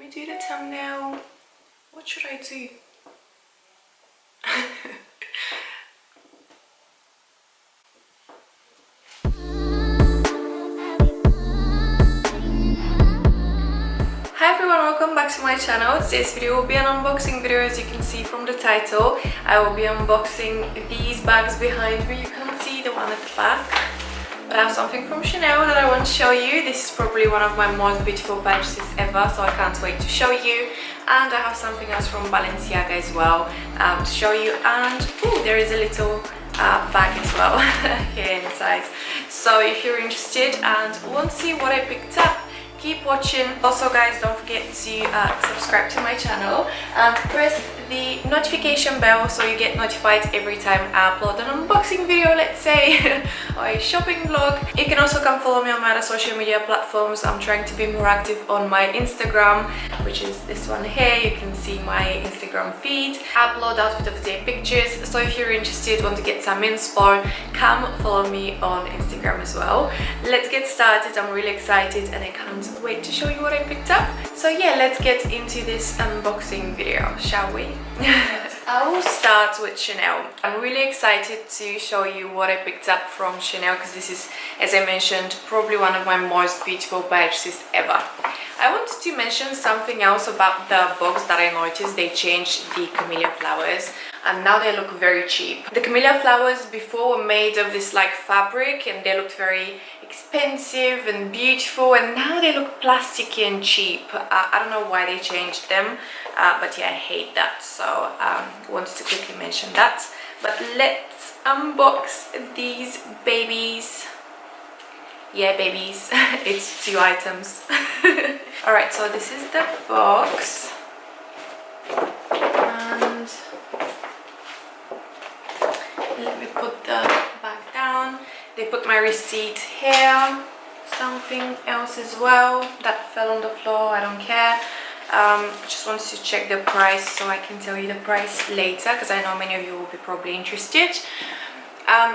do the thumbnail? What should I do? Hi everyone, welcome back to my channel. Today's video will be an unboxing video. As you can see from the title, I will be unboxing these bags behind me. You can't see the one at the back, but I have something from Chanel that I want to show you. This is probably one of my most beautiful purchases ever, so I can't wait to show you. And I have something else from Balenciaga as well to show you. And ooh, there is a little bag as well here inside. So if you're interested and want to see what I picked up, keep watching. Also guys, don't forget to subscribe to my channel and press the notification bell so you get notified every time I upload an unboxing video, let's say, or a shopping vlog. You can also come follow me on my other social media platforms. I'm trying to be more active on my Instagram, which is this one here. You can see my Instagram feed. I upload outfit of the day pictures, so if you're interested, want to get some inspo, come follow me on Instagram as well. Let's get started. I'm really excited and I can't wait to show you what I picked up. So yeah, let's get into this unboxing video, shall we? I will start with Chanel. I'm really excited to show you what I picked up from Chanel because this is, as I mentioned, probably one of my most beautiful purchases ever. I wanted to mention something else about the box that I noticed. They changed the camellia flowers and now they look very cheap. The camellia flowers before were made of this like fabric and they looked very expensive and beautiful, and now they look plasticky and cheap. I don't know why they changed them, but yeah, I hate that, so wanted to quickly mention that. But let's unbox these babies. Yeah, babies. It's 2 items. Alright, so this is the box, and let me put the bag down. They put my receipt here, something else as well that fell on the floor, I don't care. Just wanted to check the price so I can tell you the price later because I know many of you will be probably interested.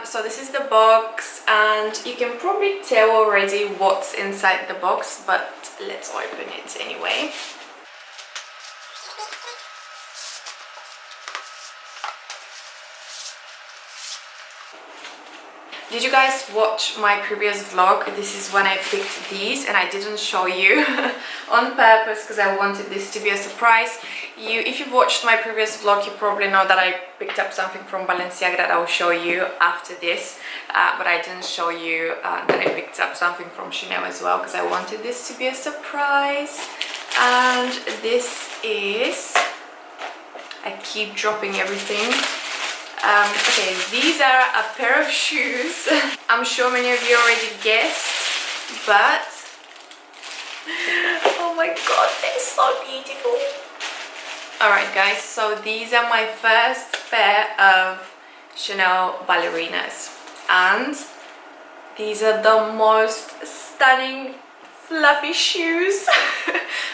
So this is the box and you can probably tell already what's inside the box, but let's open it anyway. Did you guys watch my previous vlog? This is when I picked these and I didn't show you on purpose because I wanted this to be a surprise. If you've watched my previous vlog, you probably know that I picked up something from Balenciaga that I will show you after this, but I didn't show you that I picked up something from Chanel as well because I wanted this to be a surprise. And this is, I keep dropping everything. Okay, these are a pair of shoes. I'm sure many of you already guessed, but oh my god, they're so beautiful. Alright guys, so these are my first pair of Chanel ballerinas, and these are the most stunning fluffy shoes.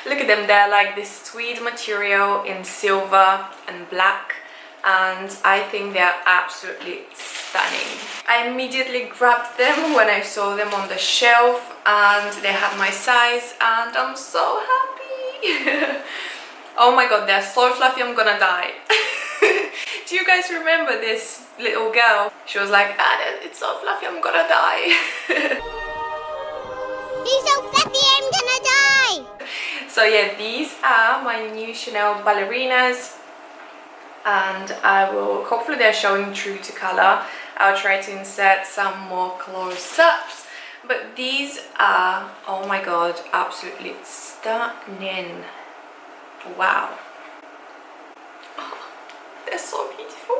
Look at them, they're like this tweed material in silver and black, and I think they're absolutely stunning. I immediately grabbed them when I saw them on the shelf and they had my size, and I'm so happy. Oh my god, they're so fluffy, I'm gonna die. Do you guys remember this little girl? She was like, it's so fluffy, I'm gonna die. He's so fluffy, I'm gonna die. So yeah, these are my new Chanel ballerinas, and I will, hopefully they're showing true to color. I'll try to insert some more close-ups, but these are, oh my god, absolutely stunning. Wow. Oh, they're so beautiful.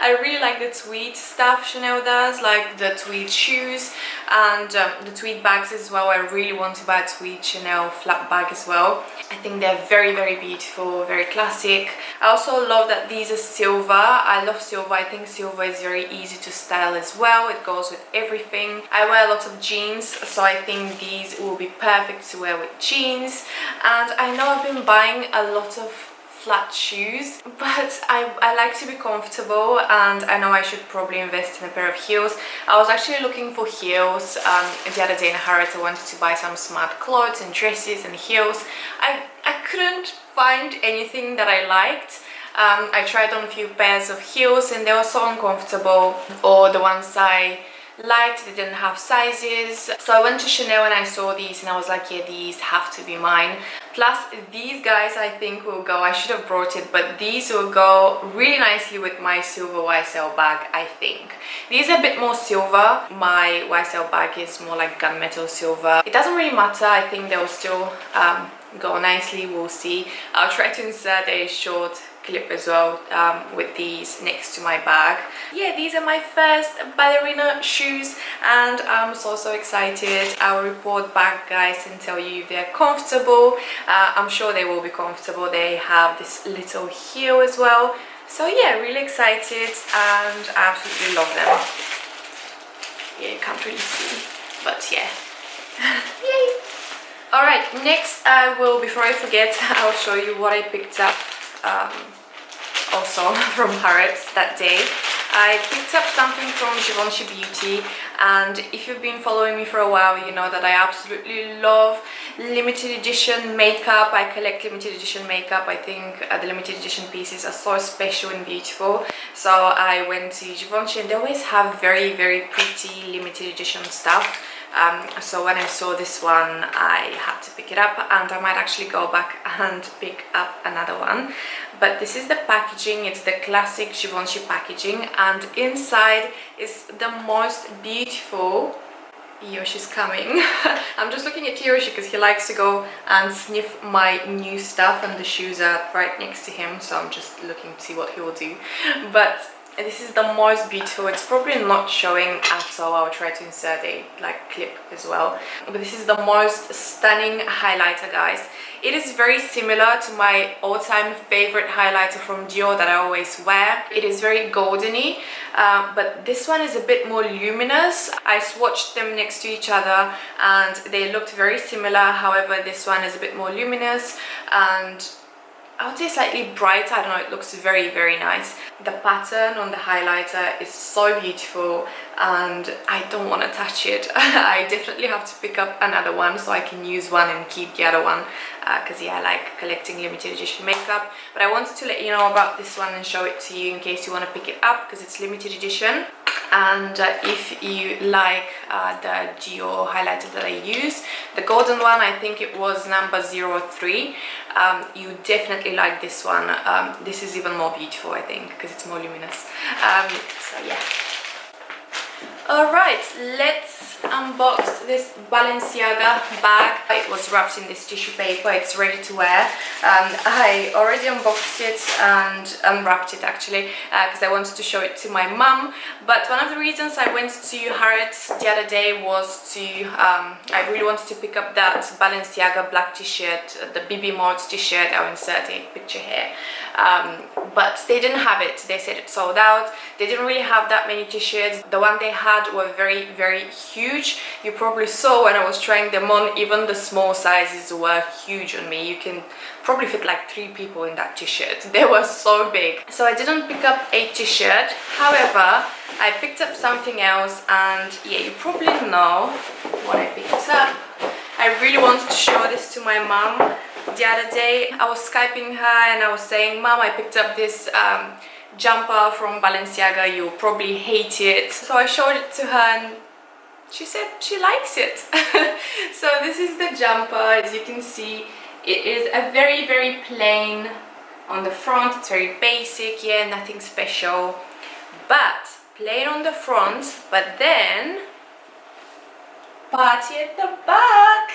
I really like the tweed stuff Chanel does, like the tweed shoes and the tweed bags as well. I really want to buy a tweed Chanel flat bag as well. I think they're very, very beautiful, very classic. I also love that these are silver. I love silver. I think silver is very easy to style as well. It goes with everything. I wear a lot of jeans, so I think these will be perfect to wear with jeans. And I know I've been buying a lot of flat shoes, but I like to be comfortable, and I know I should probably invest in a pair of heels. I was actually looking for heels the other day in Harrods. I wanted to buy some smart clothes and dresses and heels. I couldn't find anything that I liked. I tried on a few pairs of heels and they were so uncomfortable, or the ones I liked, they didn't have sizes. So I went to Chanel and I saw these and I was like, yeah, these have to be mine. Plus these guys I think will go, I should have brought it, but these will go really nicely with my silver YSL bag, I think. These are a bit more silver. My YSL bag is more like gunmetal silver. It doesn't really matter, I think they will still go nicely, we'll see. I'll try to insert a short clip as well with these next to my bag. Yeah, these are my first ballerina shoes and I'm so excited. I'll report back, guys, and tell you if they're comfortable. I'm sure they will be comfortable. They have this little heel as well. So yeah, really excited and I absolutely love them. Yeah, you can't really see, but yeah. Yay! Alright, next I will, before I forget, I'll show you what I picked up also from Harrods that day. I picked up something from Givenchy Beauty, and if you've been following me for a while, you know that I absolutely love limited edition makeup. I collect limited edition makeup. I think the limited edition pieces are so special and beautiful. So I went to Givenchy and they always have very pretty limited edition stuff. So when I saw this one, I had to pick it up, and I might actually go back and pick up another one. But this is the packaging. It's the classic Givenchy packaging, and inside is the most beautiful. Yoshi's coming. I'm just looking at Yoshi because he likes to go and sniff my new stuff, and the shoes are right next to him, so I'm just looking to see what he will do. But this is the most beautiful. It's probably not showing at all. I'll try to insert a clip as well. But this is the most stunning highlighter, guys. It is very similar to my all-time favorite highlighter from Dior that I always wear. It is very goldeny, but this one is a bit more luminous. I swatched them next to each other and they looked very similar. However, this one is a bit more luminous and I would say slightly bright. I don't know, it looks very nice. The pattern on the highlighter is so beautiful and I don't want to touch it. I definitely have to pick up another one so I can use one and keep the other one, because yeah, I like collecting limited edition makeup. But I wanted to let you know about this one and show it to you in case you want to pick it up, because it's limited edition. And if you like the Dior highlighter that I use, the golden one, I think it was number 03, you definitely like this one. This is even more beautiful, I think, because it's more luminous. So yeah. Alright, let's unbox this Balenciaga bag. It was wrapped in this tissue paper. It's ready to wear. I already unboxed it and unwrapped it actually, because I wanted to show it to my mum. But one of the reasons I went to Harrods the other day was to I really wanted to pick up that Balenciaga black t-shirt, the BB Mode t-shirt. I'll insert a picture here. But they didn't have it. They said it sold out. They didn't really have that many t-shirts. The one they had were very huge. You probably saw when I was trying them on, even the small sizes were huge on me. You can probably fit like 3 people in that t-shirt. They were so big. So I didn't pick up a t-shirt. However, I picked up something else, and yeah, you probably know what I picked up. I really wanted to show this to my mom. The other day I was Skyping her and I was saying, Mom, I picked up this jumper from Balenciaga, you'll probably hate it. So I showed it to her and she said she likes it. So this is the jumper. As you can see, it is a very plain on the front. It's very basic, yeah, nothing special, but plain on the front, but then party at the back.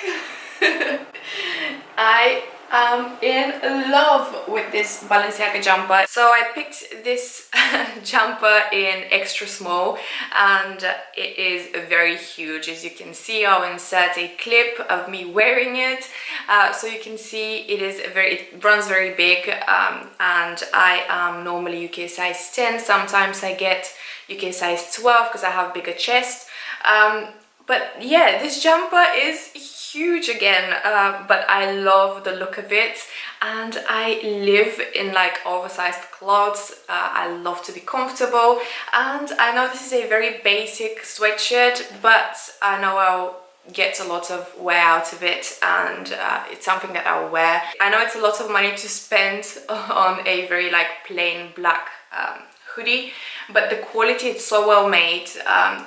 I am in love with this Balenciaga jumper. So I picked this jumper in extra small and it is very huge. As you can see, I'll insert a clip of me wearing it, so you can see it runs very big, and I am normally UK size 10. Sometimes I get UK size 12 because I have bigger chest. But yeah, this jumper is huge again, but I love the look of it, and I live in like oversized clothes. I love to be comfortable, and I know this is a very basic sweatshirt, but I know I'll get a lot of wear out of it, and it's something that I'll wear. I know it's a lot of money to spend on a very like plain black hoodie, but the quality, it's so well made.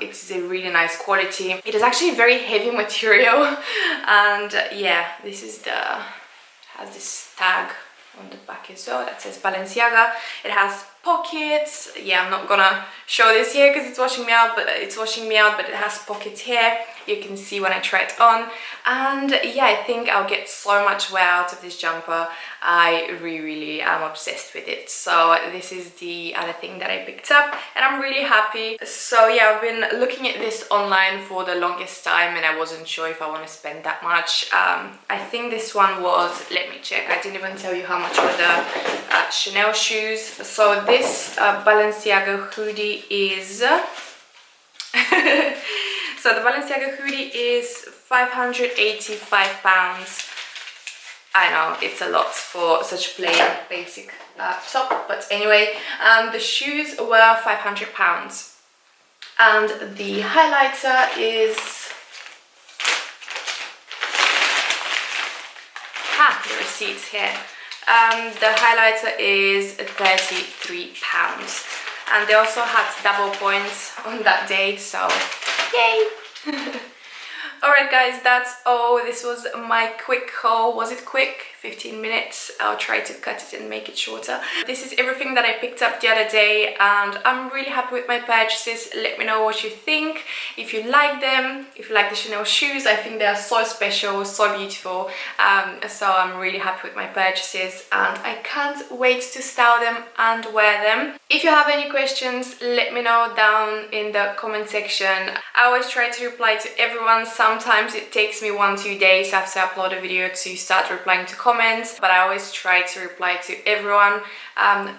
It's a really nice quality. It is actually a very heavy material, and yeah, this is has this tag on the back as well that says Balenciaga. It has pockets. Yeah, I'm not gonna show this here because it's washing me out, but it has pockets here. You can see when I try it on, and yeah, I think I'll get so much wear out of this jumper. I really am obsessed with it. So this is the other thing that I picked up, and I'm really happy. So yeah, I've been looking at this online for the longest time, and I wasn't sure if I want to spend that much. I think this one was, let me check, I didn't even tell you how much were the Chanel shoes. So this Balenciaga hoodie is so the Balenciaga hoodie is £585. I know it's a lot for such plain basic top, but anyway, the shoes were £500, and the highlighter is the receipts here. The highlighter is £33, and they also had double points on that day, so yay. Alright guys, that's all. This was my quick haul. Was it quick? 15 minutes. I'll try to cut it and make it shorter. This is everything that I picked up the other day, and I'm really happy with my purchases. Let me know what you think. If you like them, if you like the Chanel shoes, I think they are so special, so beautiful. So I'm really happy with my purchases, and I can't wait to style them and wear them. If you have any questions, let me know down in the comment section. I always try to reply to everyone. Sometimes it takes me 1-2 days after I upload a video to start replying to comments, but I always try to reply to everyone.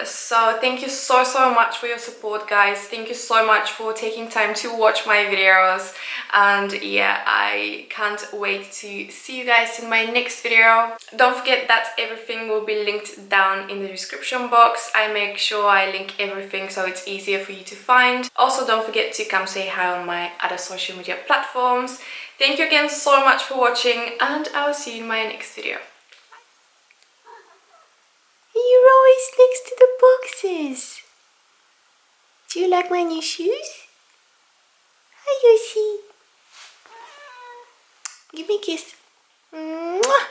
So thank you so much for your support, guys. Thank you so much for taking time to watch my videos, and yeah, I can't wait to see you guys in my next video. Don't forget that everything will be linked down in the description box. I make sure I link everything so it's easier for you to find. Also, don't forget to come say hi on my other social media platforms. Thank you again so much for watching, and I'll see you in my next video. You're always next to the boxes. Do you like my new shoes? Hi, Yoshi. Give me a kiss. Mwah.